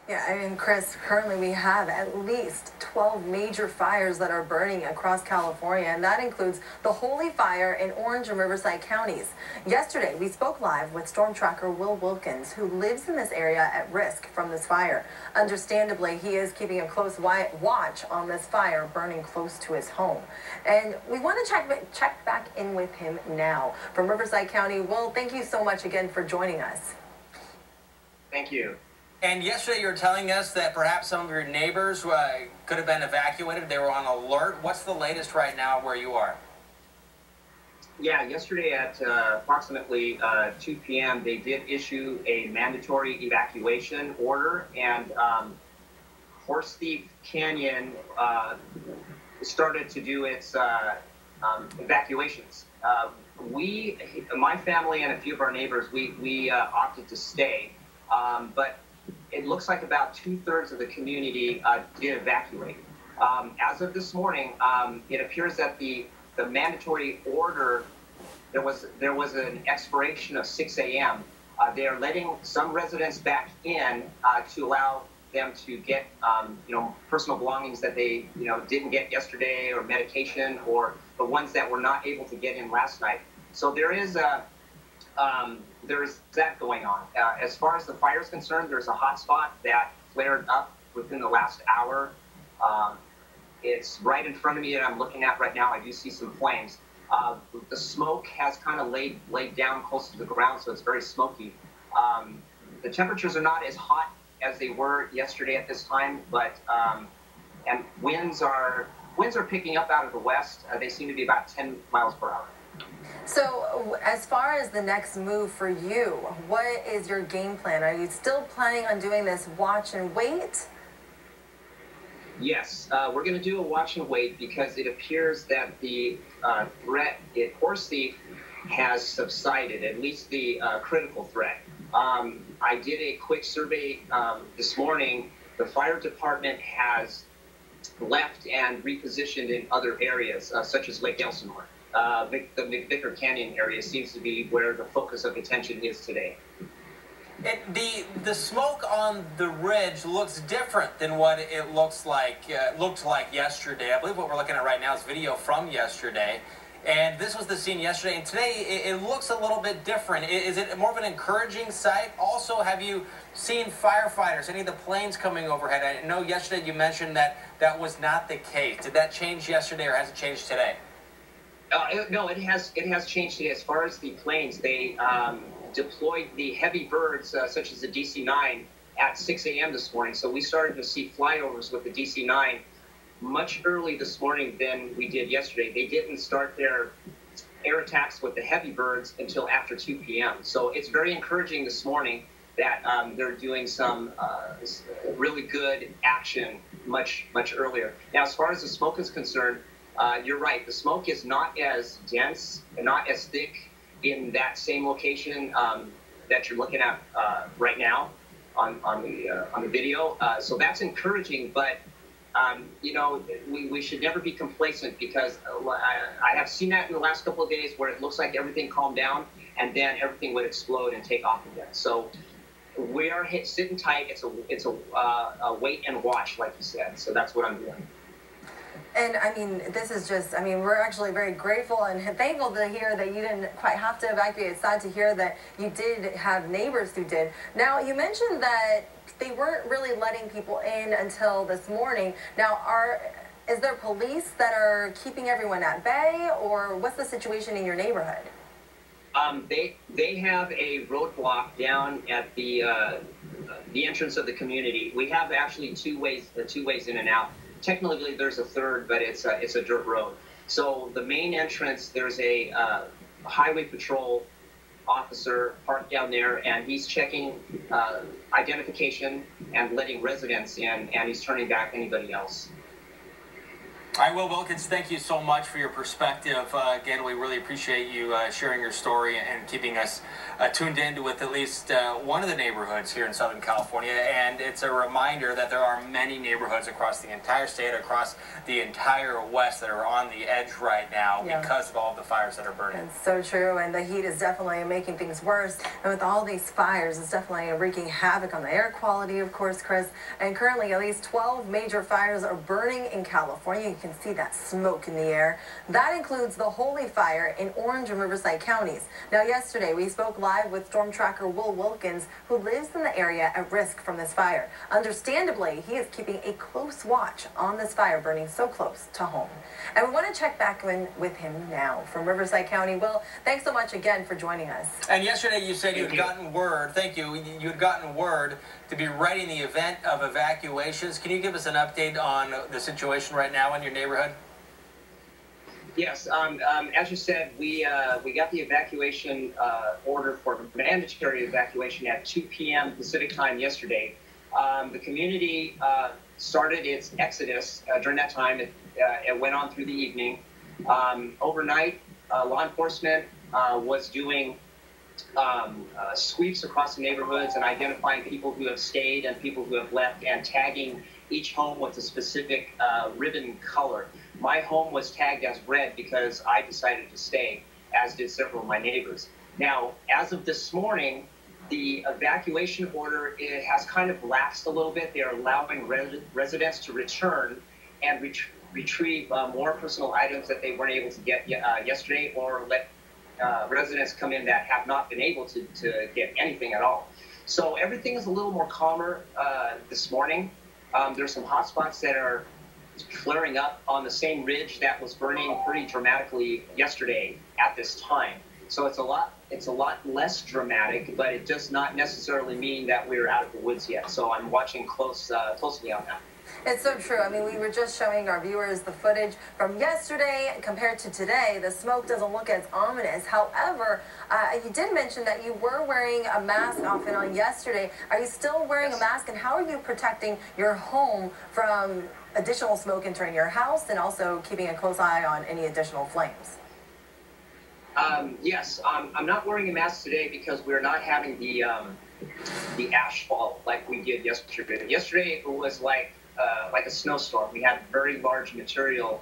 Yeah, I mean, Chris, currently we have at least 12 major fires that are burning across California, and that includes the Holy Fire in Orange and Riverside counties. Yesterday, we spoke live with storm tracker Will Wilkins, who lives in this area at risk from this fire. Understandably, he is keeping a close watch on this fire burning close to his home. And we want to check back in with him now. From Riverside County, Will, thank you so much again for joining us. Thank you. And yesterday you were telling us that perhaps some of your neighbors could have been evacuated. They were on alert. What's the latest right now where you are? Yeah, yesterday at approximately 2 p.m., they did issue a mandatory evacuation order, and Horse Thief Canyon started to do its evacuations. My family and a few of our neighbors, we opted to stay, but it looks like about 2/3 of the community did evacuate. As of this morning, it appears that the mandatory order, there was an expiration of 6 a.m. They are letting some residents back in to allow them to get personal belongings that they didn't get yesterday, or medication, or the ones that were not able to get in last night. So there is there's that going on. As far as the fire is concerned, there's a hot spot that flared up within the last hour. It's right in front of me that I'm looking at right now. I do see some flames. The smoke has kind of laid down close to the ground, so it's very smoky. The temperatures are not as hot as they were yesterday at this time, but and winds are picking up out of the west. They seem to be about 10 miles per hour. So, as far as the next move for you, what is your game plan? Are you still planning on doing this watch and wait? Yes, we're going to do a watch and wait because it appears that the threat at Horse Thief has subsided, at least the critical threat. I did a quick survey this morning. The fire department has left and repositioned in other areas, such as Lake Elsinore. The McVicker Canyon area seems to be where the focus of attention is today. The smoke on the ridge looks different than what it looked like yesterday. I believe what we're looking at right now is video from yesterday. And this was the scene yesterday, and today it looks a little bit different. Is it more of an encouraging sight? Also, have you seen firefighters, any of the planes coming overhead? I know yesterday you mentioned that that was not the case. Did that change yesterday, or has it changed today? No, it has changed today. As far as the planes, they deployed the heavy birds, such as the DC-9, at 6 a.m. this morning. So we started to see flyovers with the DC-9 much early this morning than we did yesterday. They didn't start their air attacks with the heavy birds until after 2 p.m. So it's very encouraging this morning that they're doing some really good action much earlier. Now, as far as the smoke is concerned, you're right. The smoke is not as dense and not as thick in that same location that you're looking at right now on the video. So that's encouraging, but we should never be complacent, because I have seen that in the last couple of days where it looks like everything calmed down and then everything would explode and take off again. So we are sitting tight. It's a wait and watch, like you said. So that's what I'm doing. And I mean, this is just, I mean, we're actually very grateful and thankful to hear that you didn't quite have to evacuate. It's sad to hear that you did have neighbors who did. Now, you mentioned that they weren't really letting people in until this morning. Now, is there police that are keeping everyone at bay, or what's the situation in your neighborhood? They have a roadblock down at the entrance of the community. We have actually two ways in and out. Technically, there's a third, but it's a dirt road. So the main entrance, there's a highway patrol officer parked down there, and he's checking identification and letting residents in, and he's turning back anybody else. All right, Will Wilkins, thank you so much for your perspective. Again, we really appreciate you sharing your story and keeping us tuned in with at least one of the neighborhoods here in Southern California. And it's a reminder that there are many neighborhoods across the entire state, across the entire West that are on the edge right now because of all of the fires that are burning. It's so true, and the heat is definitely making things worse. And with all these fires, it's definitely wreaking havoc on the air quality, of course, Chris. And currently, at least 12 major fires are burning in California. You can see that smoke in the air. That includes the Holy Fire in Orange and Riverside counties. Now, yesterday, we spoke live with storm tracker Will Wilkins, who lives in the area at risk from this fire. Understandably, he is keeping a close watch on this fire burning so close to home. And we want to check back in with him now from Riverside County. Will, thanks so much again for joining us. And yesterday you said you had gotten word, you had gotten word to be ready in the event of evacuations. Can you give us an update on the situation right now in your neighborhood? Yes, as you said, we got the evacuation order for mandatory evacuation at 2 p.m. Pacific time yesterday. The community started its exodus during that time. It went on through the evening. Overnight, law enforcement was doing sweeps across the neighborhoods and identifying people who have stayed and people who have left and tagging each home with a specific ribbon color. My home was tagged as red because I decided to stay, as did several of my neighbors. Now, as of this morning, the evacuation order has kind of lapsed a little bit. They're allowing residents to return and retrieve more personal items that they weren't able to get yesterday, or let residents come in that have not been able to get anything at all. So everything is a little more calmer this morning. There's some hot spots that are flaring up on the same ridge that was burning pretty dramatically yesterday at this time. So it's a lot less dramatic, but it does not necessarily mean that we're out of the woods yet. So I'm watching closely on that. It's so true. I mean, we were just showing our viewers the footage from yesterday compared to today. The smoke doesn't look as ominous. However, you did mention that you were wearing a mask off and on yesterday. Are you still wearing a mask, and how are you protecting your home from additional smoke entering your house and also keeping a close eye on any additional flames? Yes, I'm not wearing a mask today because we're not having the ash fall like we did yesterday. Yesterday it was like a snowstorm. We had very large material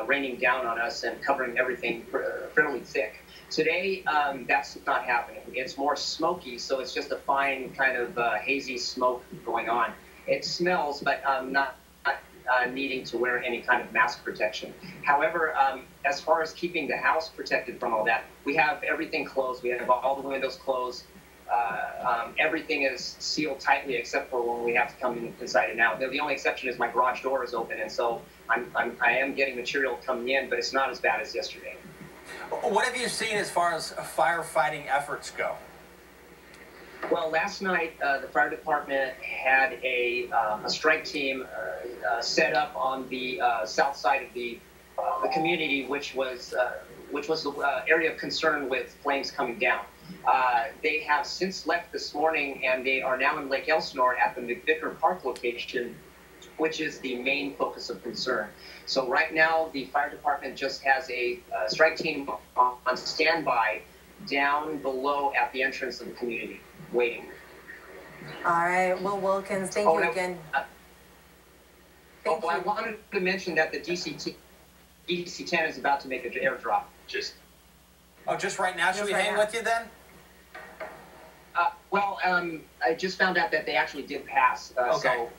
raining down on us and covering everything fairly thick. Today, that's not happening. It's more smoky, so it's just a fine kind of hazy smoke going on. It smells, but not needing to wear any kind of mask protection. However, as far as keeping the house protected from all that, we have everything closed. We have all the windows closed. Everything is sealed tightly except for when we have to come inside and out. The only exception is my garage door is open, and so I am getting material coming in, but it's not as bad as yesterday. What have you seen as far as firefighting efforts go? Well, last night the fire department had a strike team set up on the south side of the community, which was the area of concern with flames coming down. They have since left this morning, and they are now in Lake Elsinore at the McVicker Park location, which is the main focus of concern. So right now, the fire department just has a strike team on standby down below at the entrance of the community, waiting. All right, Will Wilkins, thank you again. I wanted to mention that the DC-10 is about to make an airdrop. Just right now? Should we hang with you then? I just found out that they actually did pass. Okay. So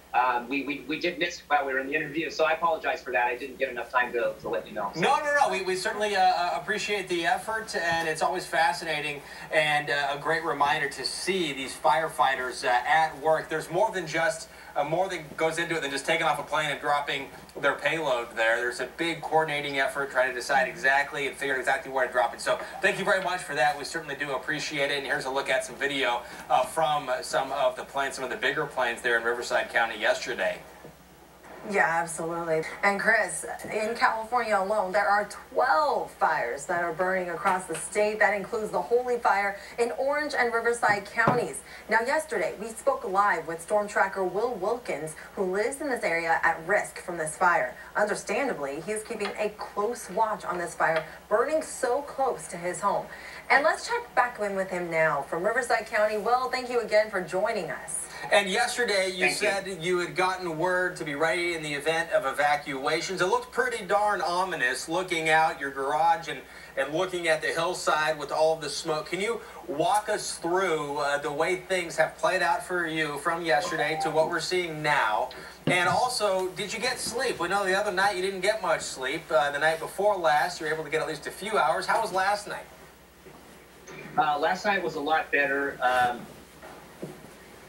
we did miss it while we were in the interview. So I apologize for that. I didn't get enough time to let you know. So. No. We certainly appreciate the effort, and it's always fascinating and a great reminder to see these firefighters at work. There's more than goes into it than just taking off a plane and dropping their payload there. There's a big coordinating effort trying to decide exactly and figure exactly where to drop it. So thank you very much for that. We certainly do appreciate it. And here's a look at some video from some of the planes, some of the bigger planes there in Riverside County yesterday. Yeah, absolutely. And Chris, in California alone, there are 12 fires that are burning across the state. That includes the Holy Fire in Orange and Riverside counties. Now, yesterday, we spoke live with storm tracker Will Wilkins, who lives in this area at risk from this fire. Understandably, he is keeping a close watch on this fire burning so close to his home. And let's check back in with him now from Riverside County. Will, thank you again for joining us. And yesterday you said you had gotten word to be ready in the event of evacuations. It looked pretty darn ominous looking out your garage and looking at the hillside with all of the smoke. Can you walk us through the way things have played out for you from yesterday to what we're seeing now? And also, did you get sleep? We know the other night you didn't get much sleep. The night before last, you were able to get at least a few hours. How was last night? Last night was a lot better.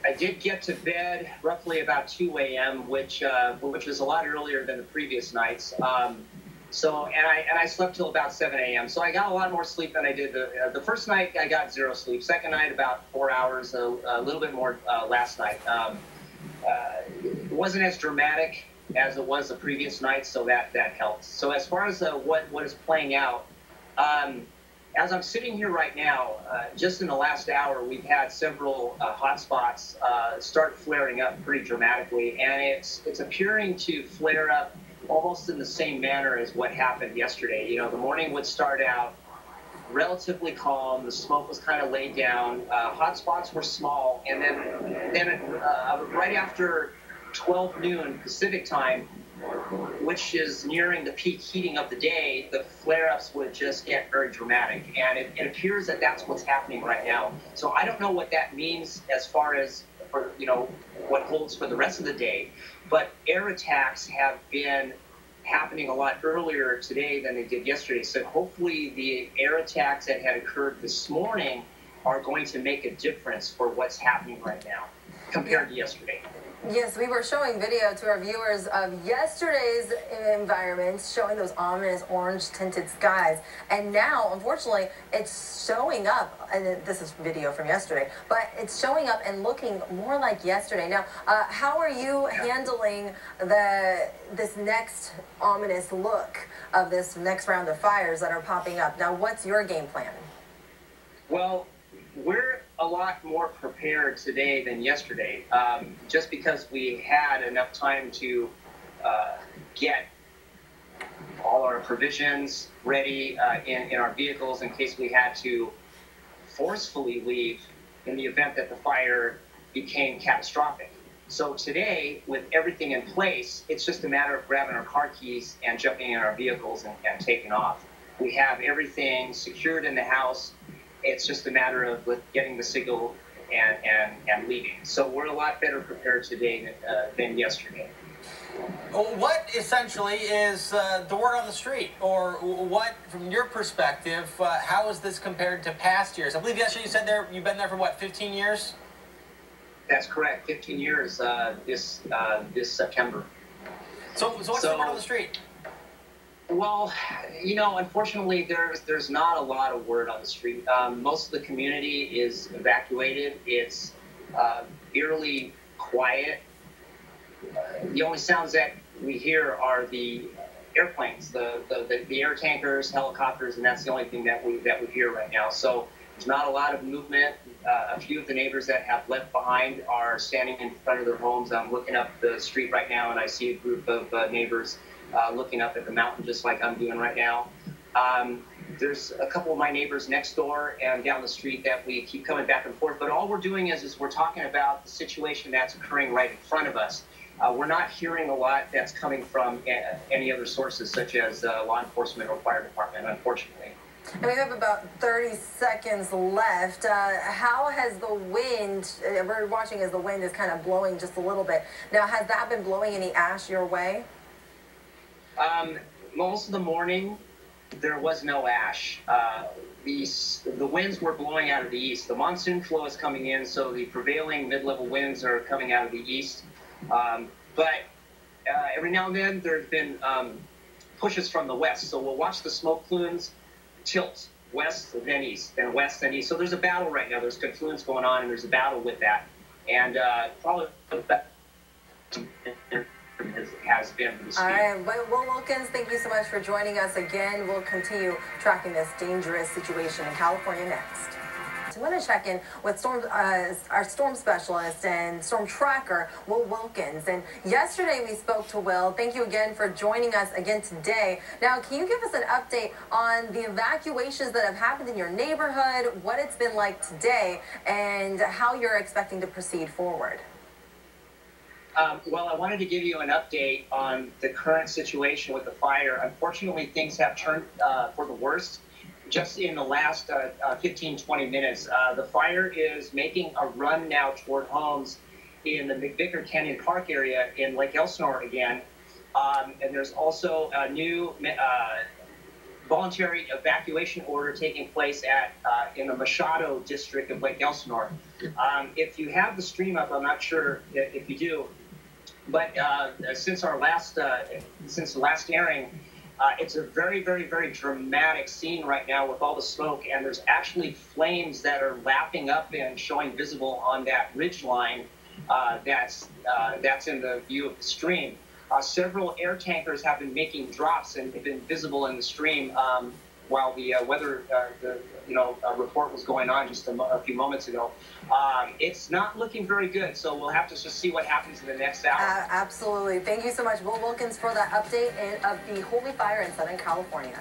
I did get to bed roughly about 2 a.m., which was a lot earlier than the previous nights. And I slept till about 7 a.m. So I got a lot more sleep than I did the first night. I got zero sleep. Second night about 4 hours, a little bit more last night. It wasn't as dramatic as it was the previous night, so that helped. So as far as what is playing out. As I'm sitting here right now, just in the last hour, we've had several hot spots start flaring up pretty dramatically, and it's appearing to flare up almost in the same manner as what happened yesterday. You know, the morning would start out relatively calm, the smoke was kind of laid down, hot spots were small, and then right after 12 noon Pacific time, which is nearing the peak heating of the day, the flare-ups would just get very dramatic. And it appears that that's what's happening right now. So I don't know what that means as far as for, what holds for the rest of the day. But air attacks have been happening a lot earlier today than they did yesterday. So hopefully the air attacks that had occurred this morning are going to make a difference for what's happening right now compared to yesterday. Yes, we were showing video to our viewers of yesterday's environment, showing those ominous orange-tinted skies. And now, unfortunately, it's showing up, and this is video from yesterday, but it's showing up and looking more like yesterday. Now, how are you handling this next ominous look of this next round of fires that are popping up? Now, what's your game plan? Well, we're a lot more prepared today than yesterday, just because we had enough time to get all our provisions ready in our vehicles in case we had to forcefully leave in the event that the fire became catastrophic. So today, with everything in place, it's just a matter of grabbing our car keys and jumping in our vehicles and taking off. We have everything secured in the house. It's just a matter of getting the signal and leaving. So we're a lot better prepared today than yesterday. What essentially is the word on the street, or what, from your perspective, how is this compared to past years? I believe yesterday you said you've been there for what, 15 years? That's correct, 15 years this September. So what's the word on the street? Well, unfortunately, there's not a lot of word on the street. Most of the community is evacuated. It's eerily quiet. The only sounds that we hear are the airplanes, the air tankers, helicopters, and that's the only thing that we hear right now. So there's not a lot of movement. A few of the neighbors that have left behind are standing in front of their homes. I'm looking up the street right now, and I see a group of neighbors looking up at the mountain just like I'm doing right now. There's a couple of my neighbors next door and down the street that we keep coming back and forth. But all we're doing is we're talking about the situation that's occurring right in front of us. We're not hearing a lot that's coming from any other sources, such as law enforcement or fire department, unfortunately. And we have about 30 seconds left. How has the wind, we're watching as the wind is kind of blowing just a little bit. Now, has that been blowing any ash your way? Most of the morning, there was no ash. The winds were blowing out of the east. The monsoon flow is coming in, so the prevailing mid-level winds are coming out of the east. But every now and then, there's been pushes from the west. So we'll watch the smoke plumes tilt west, then east, then west, then east. So there's a battle right now. There's confluence going on, and there's a battle with that. And probably has been for the speed. All right, Will Wilkins, thank you so much for joining us again. We'll continue tracking this dangerous situation in California next. I'm going to check in with our storm specialist and storm tracker, Will Wilkins. And yesterday we spoke to Will. Thank you again for joining us again today. Now, can you give us an update on the evacuations that have happened in your neighborhood, what it's been like today, and how you're expecting to proceed forward? Well, I wanted to give you an update on the current situation with the fire. Unfortunately, things have turned for the worst. Just in the last 15, 20 minutes, the fire is making a run now toward homes in the McVicker Canyon Park area in Lake Elsinore again. And there's also a new voluntary evacuation order taking place in the Machado district of Lake Elsinore. If you have the stream up, I'm not sure if you do, but since the last airing, it's a very, very, very dramatic scene right now with all the smoke, and there's actually flames that are lapping up and showing visible on that ridge line that's in the view of the stream. Several air tankers have been making drops and have been visible in the stream while the weather report was going on just a few moments ago. It's not looking very good, so we'll have to just see what happens in the next hour. Absolutely. Thank you so much, Will Wilkins, for that update of the Holy Fire in Southern California.